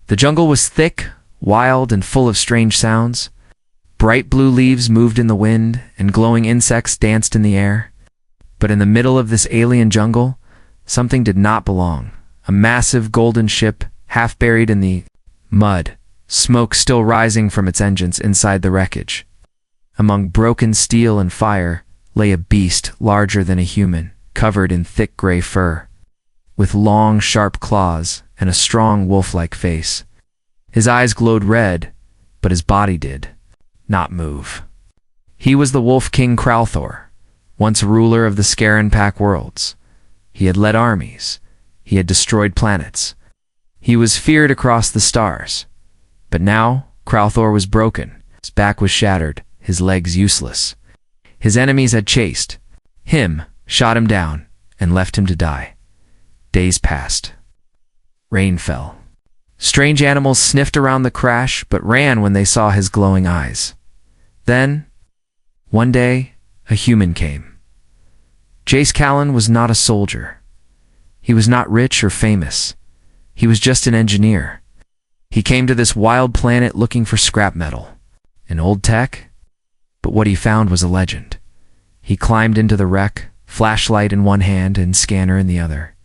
The jungle was thick, wild, and full of strange sounds. Bright blue leaves moved in the wind, and glowing insects danced in the air. But in the middle of this alien jungle, something did not belong. A massive golden ship, half buried in the mud, smoke still rising from its engines inside the wreckage. Among broken steel and fire lay a beast larger than a human, covered in thick gray fur, with long, sharp claws and a strong wolf-like face. His eyes glowed red, but his body did not move. He was the Wolf King Kralthor, once ruler of the Scaran Pack worlds. He had led armies. He had destroyed planets. He was feared across the stars. But now, Kralthor was broken. His back was shattered, his legs useless. His enemies had chased him, shot him down, and left him to die. Days passed. Rain fell. Strange animals sniffed around the crash, but ran when they saw his glowing eyes. Then, one day, a human came. Jace Callan was not a soldier. He was not rich or famous. He was just an engineer. He came to this wild planet looking for scrap metal, an old tech, but what he found was a legend. He climbed into the wreck, flashlight in one hand and scanner in the other.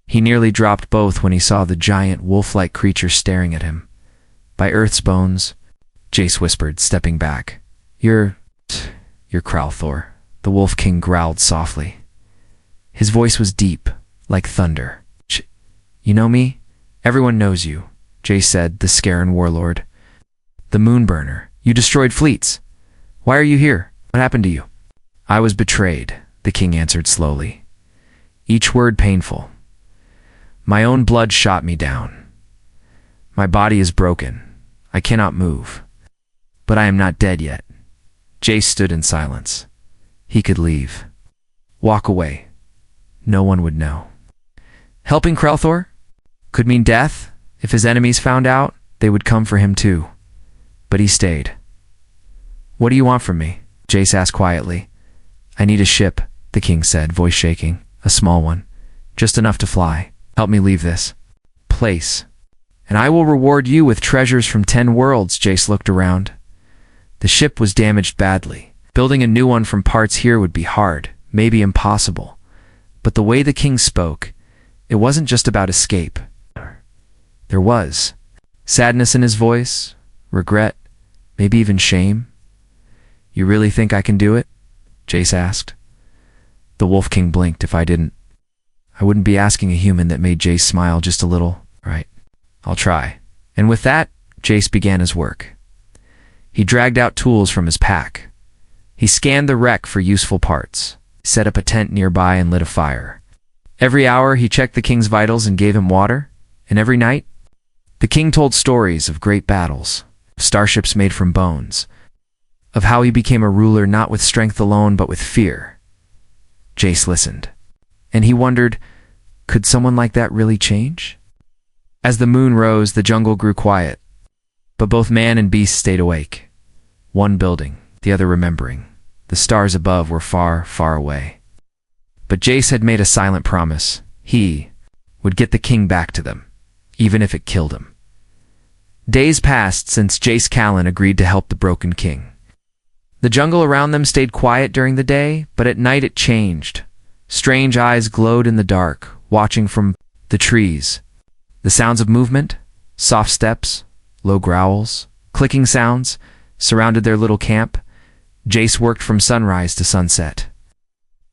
He nearly dropped both when he saw the giant wolf-like creature staring at him. By Earth's bones, Jace whispered, stepping back. You're Kralthor, the Wolf King growled softly. His voice was deep, like thunder. You know me? Everyone knows you, Jace said, the Scaran warlord. The Moonburner. You destroyed fleets. Why are you here? What happened to you? I was betrayed, the king answered slowly, each word painful. My own blood shot me down. My body is broken. I cannot move. But I am not dead yet. Jace stood in silence. He could leave. Walk away. No one would know. Helping Kralthor could mean death. If his enemies found out, they would come for him too. But he stayed. What do you want from me? Jace asked quietly. I need a ship, the king said, voice shaking. A small one. Just enough to fly. Help me leave this place, and I will reward you with treasures from 10 worlds. Jace looked around. The ship was damaged badly. Building a new one from parts here would be hard, maybe impossible. But the way the king spoke, it wasn't just about escape. There was sadness in his voice, regret, maybe even shame. You really think I can do it? Jace asked. The Wolf King blinked. If I didn't, I wouldn't be asking a human. That made Jace smile just a little. Right, I'll try. And with that, Jace began his work. He dragged out tools from his pack. He scanned the wreck for useful parts, set up a tent nearby and lit a fire. Every hour he checked the king's vitals and gave him water, and every night, the king told stories of great battles, of starships made from bones, of how he became a ruler not with strength alone but with fear. Jace listened, and he wondered, could someone like that really change? As the moon rose, the jungle grew quiet, but both man and beast stayed awake. One building, the other remembering. The stars above were far, far away. But Jace had made a silent promise. He would get the king back to them, even if it killed him. Days passed since Jace Callan agreed to help the broken king. The jungle around them stayed quiet during the day, but at night it changed. Strange eyes glowed in the dark, watching from the trees. The sounds of movement, soft steps, low growls, clicking sounds, surrounded their little camp. Jace worked from sunrise to sunset.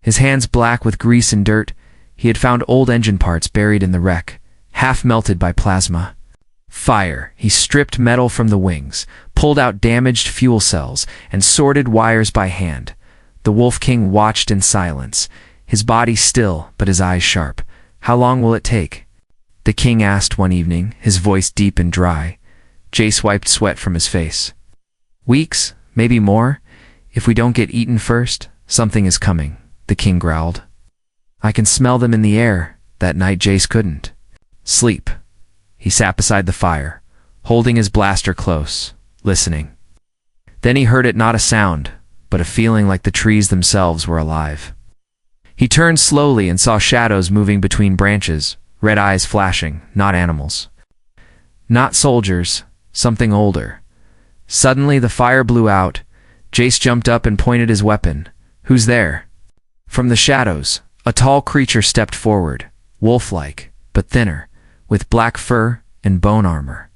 His hands black with grease and dirt, he had found old engine parts buried in the wreck, half melted by plasma. Fire, he stripped metal from the wings, pulled out damaged fuel cells, and sorted wires by hand. The Wolf King watched in silence, his body still, but his eyes sharp. How long will it take? The king asked one evening, his voice deep and dry. Jace wiped sweat from his face. Weeks, maybe more. If we don't get eaten first, something is coming, the king growled. I can smell them in the air. That night Jace couldn't sleep. He sat beside the fire, holding his blaster close, listening. Then he heard it, not a sound, but a feeling like the trees themselves were alive. He turned slowly and saw shadows moving between branches, red eyes flashing, not animals. Not soldiers, something older. Suddenly the fire blew out. Jace jumped up and pointed his weapon. Who's there? From the shadows, a tall creature stepped forward, wolf-like, but thinner, with black fur and bone armor.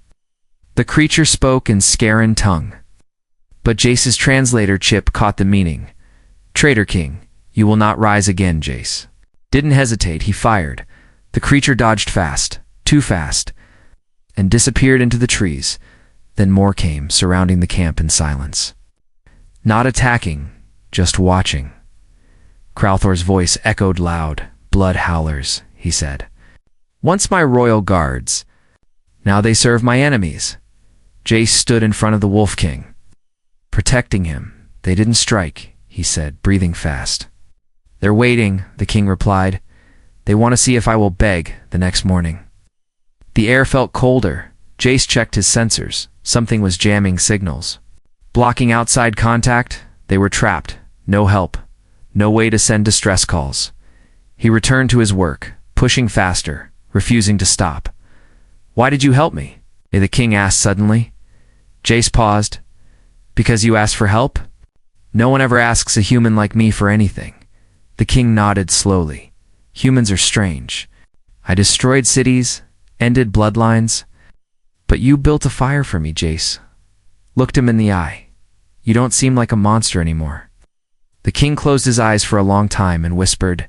The creature spoke in Scaran tongue. But Jace's translator Chip caught the meaning. Traitor King, you will not rise again, Jace. Didn't hesitate, he fired. The creature dodged fast, too fast, and disappeared into the trees. Then more came, surrounding the camp in silence. Not attacking, just watching. Crowthor's voice echoed loud. Blood howlers, he said. Once my royal guards. Now they serve my enemies. Jace stood in front of the Wolf King. Protecting him. They didn't strike, he said, breathing fast. They're waiting, the king replied. They want to see if I will beg the next morning. The air felt colder. Jace checked his sensors. Something was jamming signals. Blocking outside contact, they were trapped. No help. No way to send distress calls. He returned to his work, pushing faster, refusing to stop. Why did you help me? The king asked suddenly. Jace paused. Because you asked for help? No one ever asks a human like me for anything. The king nodded slowly. Humans are strange. I destroyed cities, ended bloodlines. But you built a fire for me, Jace. Looked him in the eye. You don't seem like a monster anymore. The king closed his eyes for a long time and whispered,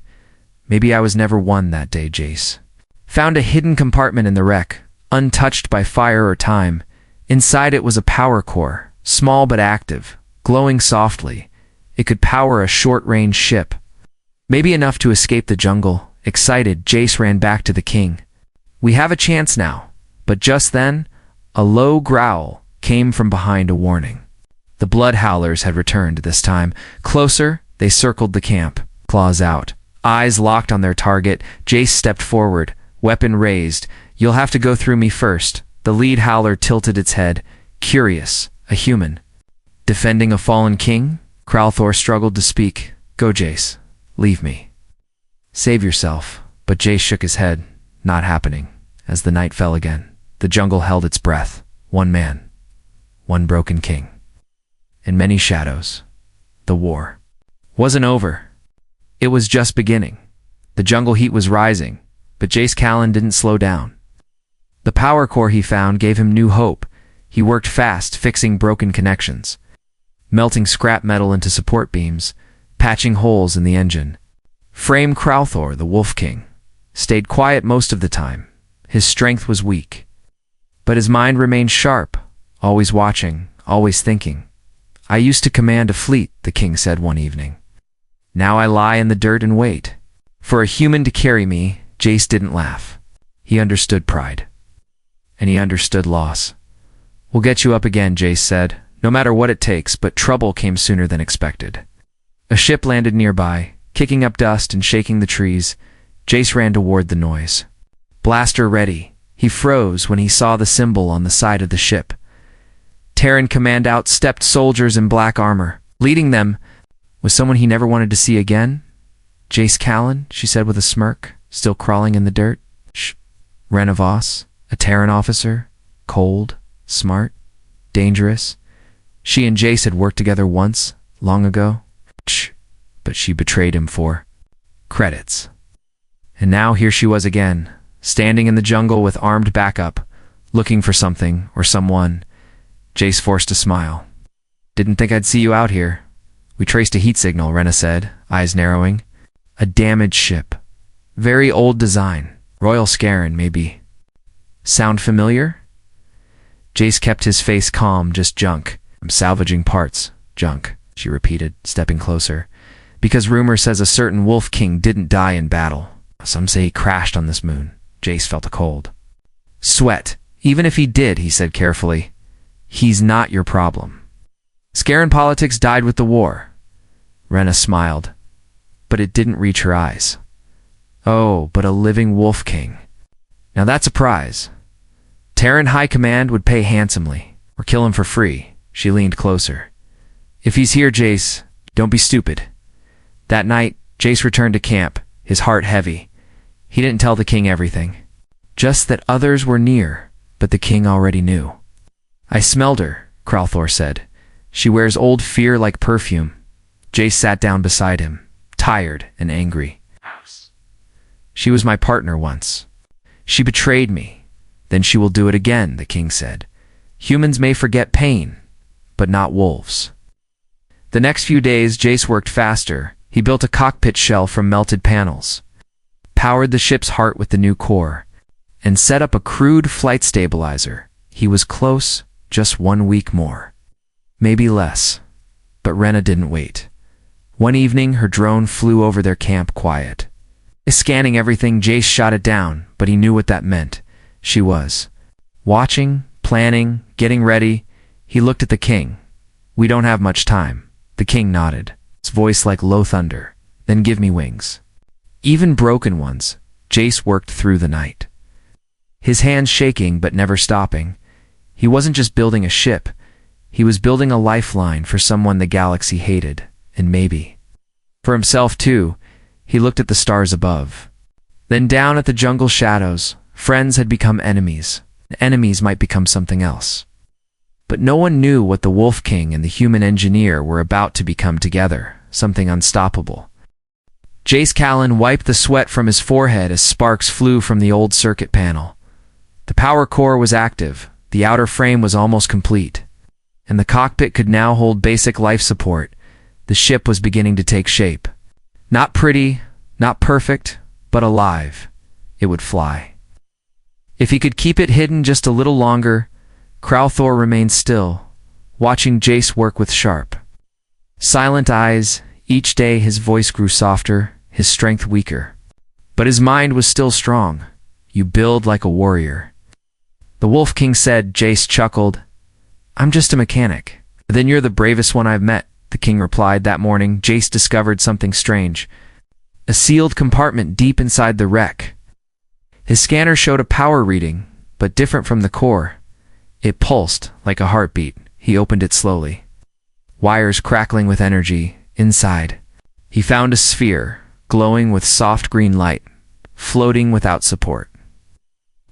Maybe I was never one that day, Jace. Found a hidden compartment in the wreck, untouched by fire or time. Inside it was a power core, small but active, glowing softly. It could power a short-range ship. Maybe enough to escape the jungle. Excited, Jace ran back to the king. We have a chance now. But just then, a low growl came from behind a warning. The blood howlers had returned this time. Closer, they circled the camp, claws out. Eyes locked on their target, Jace stepped forward, weapon raised. You'll have to go through me first. The lead howler tilted its head. Curious, a human. Defending a fallen king? Crowthor struggled to speak. Go, Jace. Leave me. Save yourself. But Jace shook his head. Not happening. As the night fell again, the jungle held its breath. One man. One broken king. In many shadows. The war wasn't over. It was just beginning. The jungle heat was rising, but Jace Callan didn't slow down. The power core he found gave him new hope. He worked fast, fixing broken connections, melting scrap metal into support beams, patching holes in the engine. Frame Crowthor, the Wolf King, stayed quiet most of the time. His strength was weak, but his mind remained sharp, always watching, always thinking. I used to command a fleet, the king said one evening. Now I lie in the dirt and wait. For a human to carry me, Jace didn't laugh. He understood pride. And he understood loss. We'll get you up again, Jace said, no matter what it takes, but trouble came sooner than expected. A ship landed nearby, kicking up dust and shaking the trees. Jace ran toward the noise. Blaster ready. He froze when he saw the symbol on the side of the ship. Terran command outstepped soldiers in black armor. Leading them was someone he never wanted to see again. Jace Callan, she said with a smirk, still crawling in the dirt. Shh. Ren of Oss, a Terran officer, cold, smart, dangerous. She and Jace had worked together once, long ago. Shh. But she betrayed him for credits. And now here she was again, standing in the jungle with armed backup, looking for something or someone. Jace forced a smile. Didn't think I'd see you out here. We traced a heat signal, Rena said, eyes narrowing. A damaged ship. Very old design. Royal Scaran, maybe. Sound familiar? Jace kept his face calm, just junk. I'm salvaging parts. Junk, she repeated, stepping closer. Because rumor says a certain Wolf King didn't die in battle. Some say he crashed on this moon. Jace felt a cold sweat. Even if he did, he said carefully, he's not your problem. Scaran politics died with the war. Rena smiled, but it didn't reach her eyes. Oh, but a living Wolf King. Now that's a prize. Terran High Command would pay handsomely, or kill him for free. She leaned closer. If he's here, Jace, don't be stupid. That night, Jace returned to camp, his heart heavy. He didn't tell the king everything. Just that others were near, but the king already knew. "I smelled her," Crowthor said. "She wears old fear like perfume." Jace sat down beside him, tired and angry. "She was my partner once. She betrayed me. Then she will do it again," the king said. "Humans may forget pain, but not wolves." The next few days, Jace worked faster. He built a cockpit shell from melted panels, powered the ship's heart with the new core, and set up a crude flight stabilizer. He was close, just 1 week more. Maybe less. But Rena didn't wait. One evening, her drone flew over their camp quiet. Scanning everything, Jace shot it down, but he knew what that meant. She was watching, planning, getting ready. He looked at the king. "We don't have much time." The king nodded, his voice like low thunder. "Then give me wings." Even broken ones. Jace worked through the night, his hands shaking but never stopping. He wasn't just building a ship. He was building a lifeline for someone the galaxy hated, and maybe for himself too. He looked at the stars above, then down at the jungle shadows. Friends had become enemies. Enemies might become something else. But no one knew what the Wolf King and the human engineer were about to become together, something unstoppable. Jace Callan wiped the sweat from his forehead as sparks flew from the old circuit panel. The power core was active, the outer frame was almost complete, and the cockpit could now hold basic life support. The ship was beginning to take shape. Not pretty, not perfect, but alive. It would fly. If he could keep it hidden just a little longer. Crowthor remained still, watching Jace work with sharp, silent eyes. Each day his voice grew softer, his strength weaker. But his mind was still strong. "You build like a warrior." The Wolf King said. Jace chuckled. "I'm just a mechanic." "Then you're the bravest one I've met," the king replied. That morning, Jace discovered something strange. A sealed compartment deep inside the wreck. His scanner showed a power reading, but different from the core. It pulsed like a heartbeat. He opened it slowly. Wires crackling with energy. Inside, he found a sphere, glowing with soft green light, floating without support.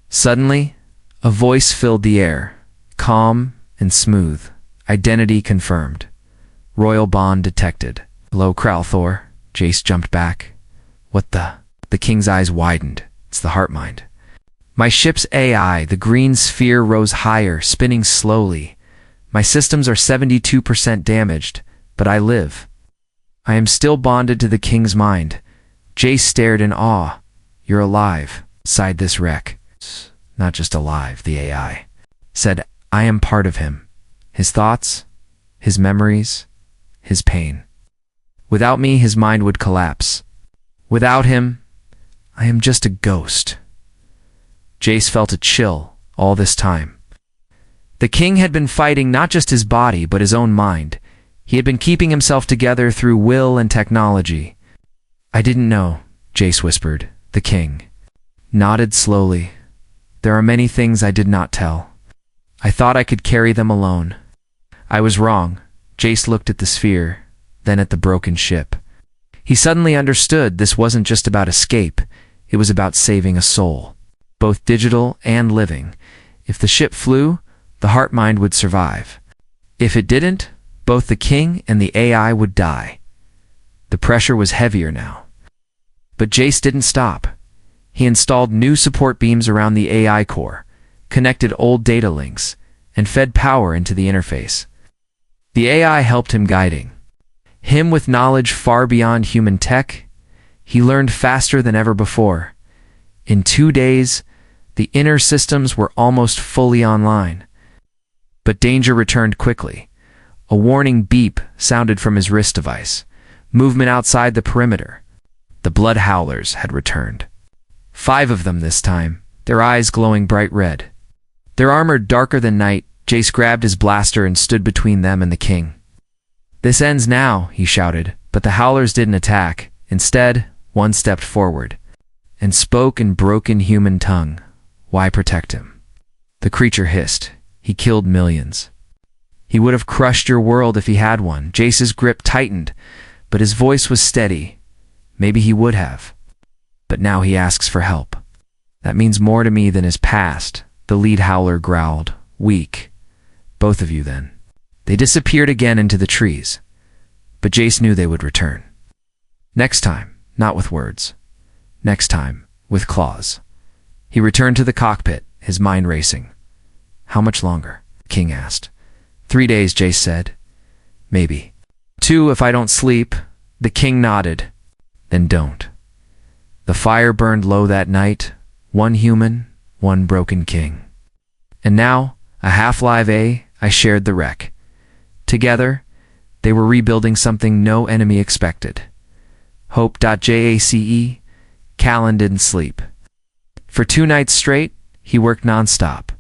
Suddenly, a voice filled the air, calm and smooth. Identity confirmed. Royal bond detected. "Hello, Crowthor." Jace jumped back. "What the?" The king's eyes widened. "It's the Heartmind. My ship's AI." The green sphere rose higher, spinning slowly. "My systems are 72% damaged, but I live. I am still bonded to the king's mind." Jace stared in awe. "You're alive," sighed this wreck. "Not just alive," the AI said. "I am part of him. His thoughts, his memories, his pain. Without me, his mind would collapse. Without him, I am just a ghost." Jace felt a chill all this time. The king had been fighting not just his body, but his own mind. He had been keeping himself together through will and technology. "I didn't know," Jace whispered. The king nodded slowly. "There are many things I did not tell. I thought I could carry them alone. I was wrong." Jace looked at the sphere, then at the broken ship. He suddenly understood this wasn't just about escape. It was about saving a soul, both digital and living. If the ship flew, the Heartmind would survive. If it didn't, both the king and the AI would die. The pressure was heavier now. But Jace didn't stop. He installed new support beams around the AI core, connected old data links, and fed power into the interface. The AI helped him, guiding him with knowledge far beyond human tech. He learned faster than ever before. In 2 days, the inner systems were almost fully online. But danger returned quickly. A warning beep sounded from his wrist device. Movement outside the perimeter. The blood howlers had returned. 5 of them this time, their eyes glowing bright red. Their armor darker than night. Jace grabbed his blaster and stood between them and the king. "This ends now," he shouted, but the howlers didn't attack. Instead, one stepped forward and spoke in broken human tongue. "Why protect him?" The creature hissed. "He killed millions. He would have crushed your world if he had one." Jace's grip tightened, but his voice was steady. "Maybe he would have. But now he asks for help. That means more to me than his past, The lead howler growled. Weak. Both of you then. They disappeared again into the trees, but Jace knew they would return. Next time, not with words. Next time, with claws. He returned to the cockpit, his mind racing. How much longer? King asked. 3 days, Jace said. Maybe. 2 if I don't sleep. The king nodded. Then don't. The fire burned low that night. 1 human, 1 broken king. And now, a half-live I shared the wreck. Together, they were rebuilding something no enemy expected. Hope.jace. Callan didn't sleep. For 2 nights straight, he worked non-stop.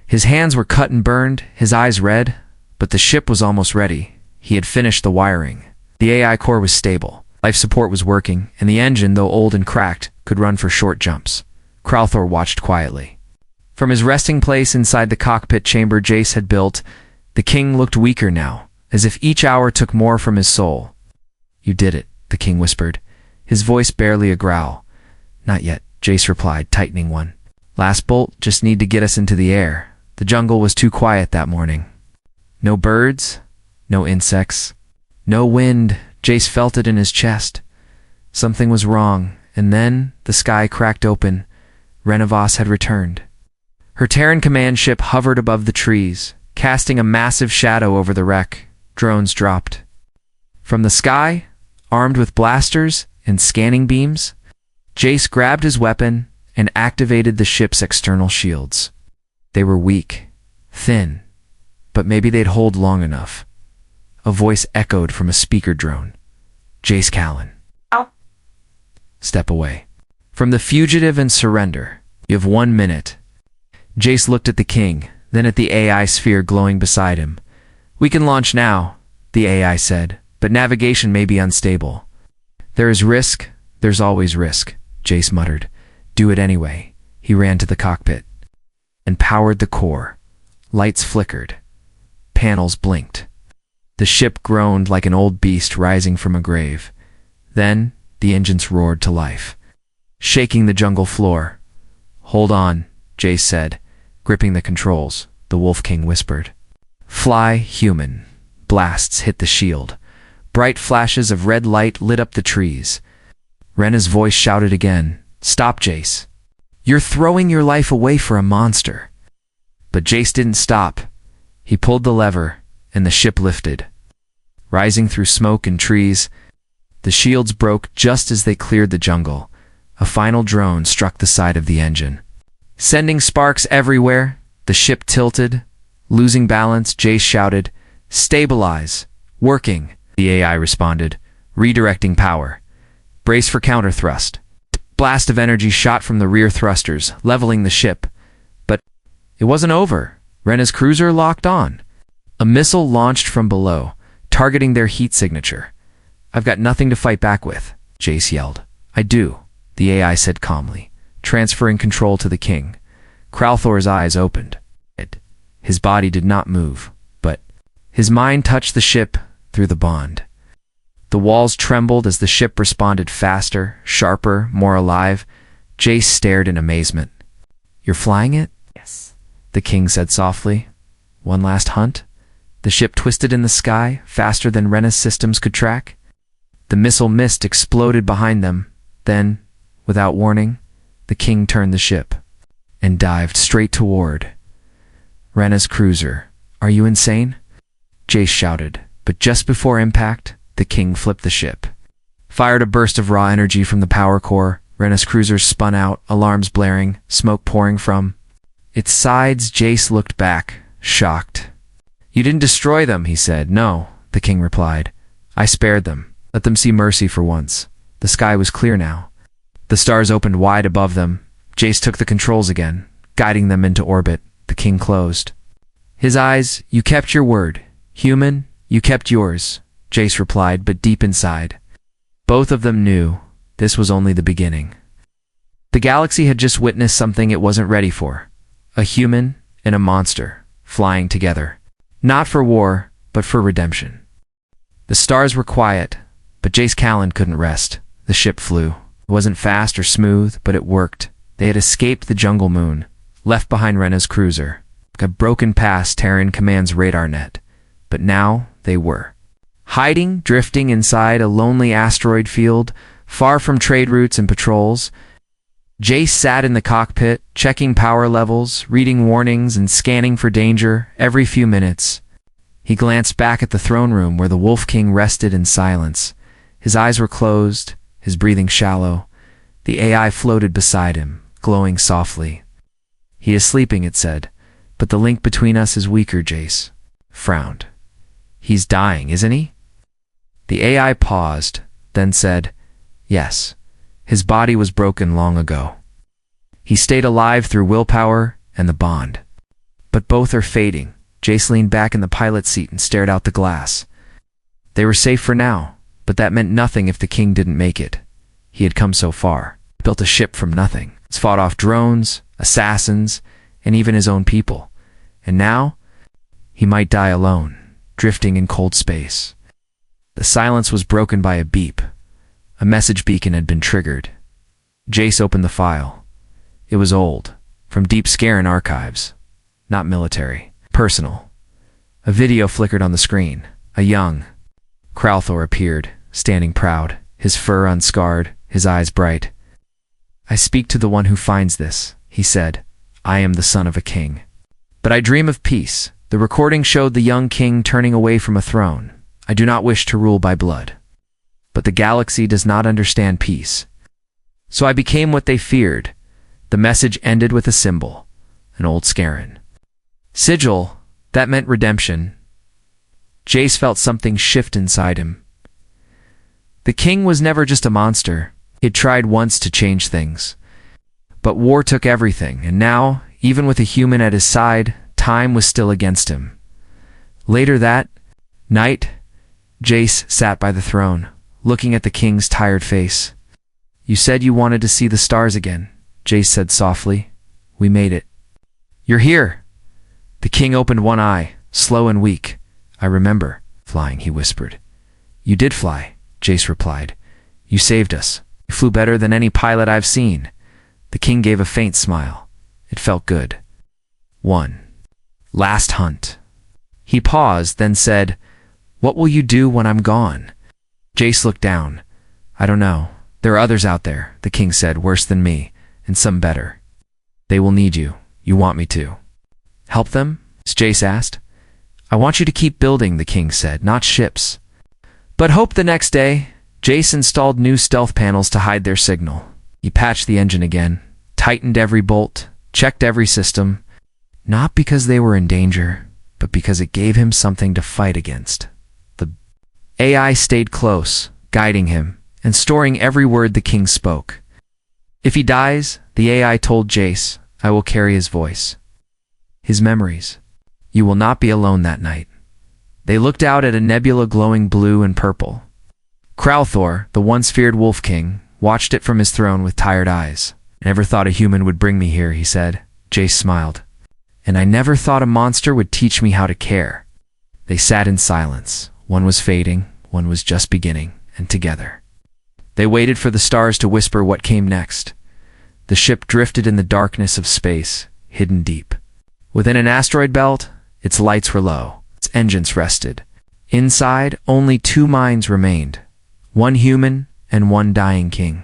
His hands were cut and burned, his eyes red, but the ship was almost ready. He had finished the wiring. The AI core was stable. Life support was working, and the engine, though old and cracked, could run for short jumps. Crowthor watched quietly. From his resting place inside the cockpit chamber Jace had built, the king looked weaker now, as if each hour took more from his soul. You did it, the king whispered, his voice barely a growl. Not yet, Jace replied, tightening one. Last bolt, just need to get us into the air. The jungle was too quiet that morning. No birds, no insects, no wind. Jace felt it in his chest. Something was wrong, and then the sky cracked open. Renavos had returned. Her Terran command ship hovered above the trees, casting a massive shadow over the wreck. Drones dropped. From the sky, armed with blasters and scanning beams, Jace grabbed his weapon and activated the ship's external shields. They were weak, thin, but maybe they'd hold long enough. A voice echoed from a speaker drone. Jace Callan. Ow. Step away. From the fugitive and surrender. You have 1 minute. Jace looked at the king, then at the AI sphere glowing beside him. We can launch now, the AI said, but navigation may be unstable. There is risk, there's always risk, Jace muttered. Do it anyway. He ran to the cockpit and powered the core. Lights flickered. Panels blinked. The ship groaned like an old beast rising from a grave. Then the engines roared to life, shaking the jungle floor. Hold on, Jace said, gripping the controls. The Wolf King whispered. Fly, human. Blasts hit the shield. Bright flashes of red light lit up the trees. Rena's voice shouted again. Stop, Jace. You're throwing your life away for a monster. But Jace didn't stop. He pulled the lever, and the ship lifted. Rising through smoke and trees, the shields broke just as they cleared the jungle. A final drone struck the side of the engine. Sending sparks everywhere, the ship tilted. Losing balance, Jace shouted, Stabilize. Working, the AI responded, redirecting power. Brace for counter-thrust. Blast of energy shot from the rear thrusters, leveling the ship. But it wasn't over. Rena's cruiser locked on. A missile launched from below, targeting their heat signature. I've got nothing to fight back with, Jace yelled. I do, the AI said calmly, transferring control to the king. Crowthor's eyes opened. His body did not move, but his mind touched the ship through the bond. The walls trembled as the ship responded faster, sharper, more alive. Jace stared in amazement. You're flying it? Yes, the king said softly. One last hunt? The ship twisted in the sky, faster than Rena's systems could track. The missile mist exploded behind them. Then, without warning, the king turned the ship and dived straight toward Rena's cruiser. Are you insane? Jace shouted, but just before impact, the king flipped the ship. Fired a burst of raw energy from the power core. Rena's cruiser spun out, alarms blaring, smoke pouring from its sides. Jace looked back, shocked. You didn't destroy them, he said. No, the king replied. I spared them. Let them see mercy for once. The sky was clear now. The stars opened wide above them. Jace took the controls again, guiding them into orbit. The king closed his eyes. You kept your word. Human, you kept yours, Jace replied, but deep inside, both of them knew this was only the beginning. The galaxy had just witnessed something it wasn't ready for. A human and a monster flying together. Not for war, but for redemption. The stars were quiet, but Jace Callan couldn't rest. The ship flew. It wasn't fast or smooth, but it worked. They had escaped the jungle moon, left behind Rena's cruiser, had broken past Terran Command's radar net. But now they were hiding, drifting inside a lonely asteroid field, far from trade routes and patrols. Jace sat in the cockpit, checking power levels, reading warnings, and scanning for danger every few minutes. He glanced back at the throne room where the Wolf King rested in silence. His eyes were closed, his breathing shallow. The AI floated beside him, glowing softly. "He is sleeping," it said, "but the link between us is weaker." Jace frowned. "He's dying, isn't he?" The AI paused, then said, "Yes. His body was broken long ago. He stayed alive through willpower and the bond. But both are fading." Jace leaned back in the pilot's seat and stared out the glass. They were safe for now, but that meant nothing if the king didn't make it. He had come so far, built a ship from nothing. He's fought off drones, assassins, and even his own people. And now, he might die alone, drifting in cold space. The silence was broken by a beep. A message beacon had been triggered. Jace opened the file. It was old, from deep Scaran archives. Not military. Personal. A video flickered on the screen. A young Crowthor appeared, standing proud, his fur unscarred, his eyes bright. "I speak to the one who finds this," he said. "I am the son of a king. But I dream of peace." The recording showed the young king turning away from a throne. "I do not wish to rule by blood. But the galaxy does not understand peace. So I became what they feared." The message ended with a symbol, an old Scaran sigil. That meant redemption. Jace felt something shift inside him. The king was never just a monster. He'd tried once to change things. But war took everything, and now, even with a human at his side, time was still against him. Later that night, Jace sat by the throne, looking at the king's tired face. "You said you wanted to see the stars again," Jace said softly. "We made it." "You're here." The king opened one eye, slow and weak. "I remember flying," he whispered. "You did fly," Jace replied. "You saved us. You flew better than any pilot I've seen." The king gave a faint smile. It felt good. "One last hunt." He paused, then said, "What will you do when I'm gone?" Jace looked down. "I don't know. There are others out there," the king said, "worse than me, and some better. They will need you. You want me to help them?" Jace asked. "I want you to keep building," the king said, "not ships. But hope." The next day, Jace installed new stealth panels to hide their signal. He patched the engine again, tightened every bolt, checked every system, not because they were in danger, but because it gave him something to fight against. The AI stayed close, guiding him, and storing every word the king spoke. "If he dies," the AI told Jace, "I will carry his voice, his memories. You will not be alone that night." They looked out at a nebula glowing blue and purple. Crowthor, the once feared Wolf King, watched it from his throne with tired eyes. "I never thought a human would bring me here," he said. Jace smiled. "And I never thought a monster would teach me how to care." They sat in silence. One was fading, one was just beginning, and together they waited for the stars to whisper what came next. The ship drifted in the darkness of space, hidden deep. Within an asteroid belt, its lights were low, its engines rested. Inside, only two minds remained, one human and one dying king.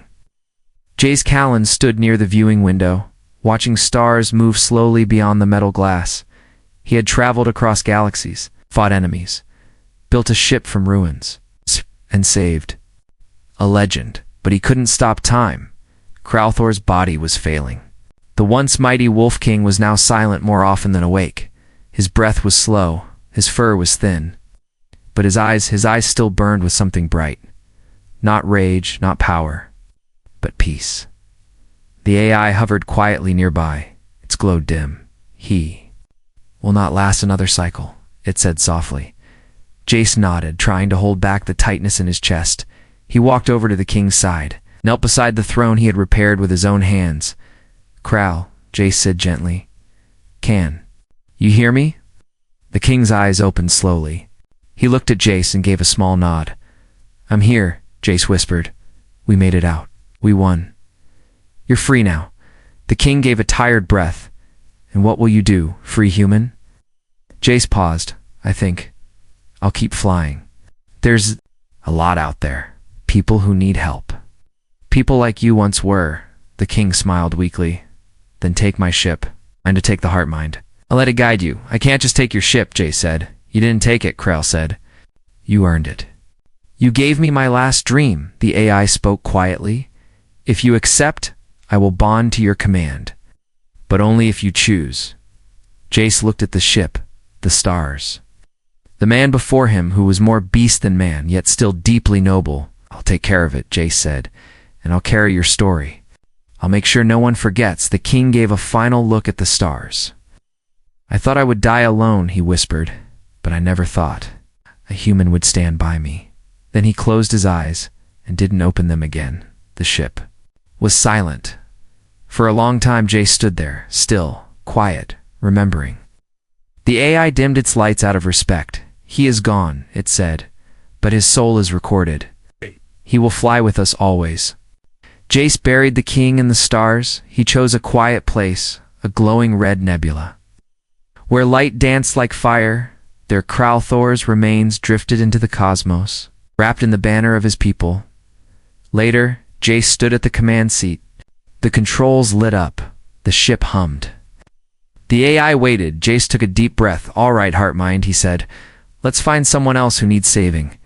Jace Callan stood near the viewing window, watching stars move slowly beyond the metal glass. He had traveled across galaxies, fought enemies, built a ship from ruins, and saved a legend. But he couldn't stop time. Crowthor's body was failing. The once mighty Wolf King was now silent more often than awake. His breath was slow, his fur was thin. But his eyes still burned with something bright. Not rage, not power, but peace. The AI hovered quietly nearby. Its glow dim. "He will not last another cycle," it said softly. Jace nodded, trying to hold back the tightness in his chest. He walked over to the king's side, knelt beside the throne he had repaired with his own hands. "Crow," Jace said gently. "Can you hear me?" The king's eyes opened slowly. He looked at Jace and gave a small nod. "I'm here," Jace whispered. "We made it out. We won. You're free now." The king gave a tired breath. And what will you do, free human? Jace paused. I think I'll keep flying. There's a lot out there. People who need help. People like you once were. The king smiled weakly. Then take my ship. I'm to take the heart mind. I'll let it guide you. I can't just take your ship, Jace said. You didn't take it, Krell said. You earned it. You gave me my last dream, the AI spoke quietly. If you accept, I will bond to your command. But only if you choose. Jace looked at the ship, the stars. The man before him, who was more beast than man, yet still deeply noble. I'll take care of it, Jace said, and I'll carry your story. I'll make sure no one forgets. The king gave a final look at the stars. I thought I would die alone, he whispered, but I never thought a human would stand by me. Then he closed his eyes and didn't open them again. The ship was silent. For a long time, Jace stood there, still, quiet, remembering. The AI dimmed its lights out of respect. He is gone, it said, but his soul is recorded. He will fly with us always. Jace buried the king in the stars. He chose a quiet place, a glowing red nebula. Where light danced like fire, their Kralthor's remains drifted into the cosmos, wrapped in the banner of his people. Later, Jace stood at the command seat. The controls lit up. The ship hummed. The AI waited. Jace took a deep breath. All right, Heartmind, he said. Let's find someone else who needs saving.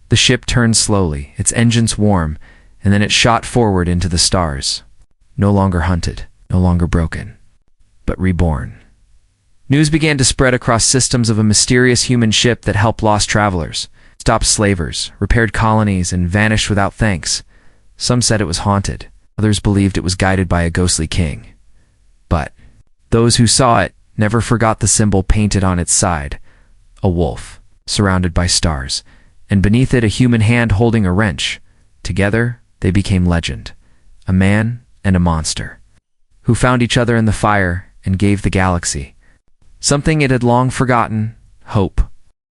The ship turned slowly, its engines warm, and then it shot forward into the stars. No longer hunted, no longer broken, but reborn. News began to spread across systems of a mysterious human ship that helped lost travelers, stopped slavers, repaired colonies, and vanished without thanks. Some said it was haunted. Others believed it was guided by a ghostly king. But those who saw it never forgot the symbol painted on its side, a wolf, surrounded by stars, and beneath it a human hand holding a wrench. Together, they became legend, a man and a monster, who found each other in the fire and gave the galaxy something it had long forgotten: hope.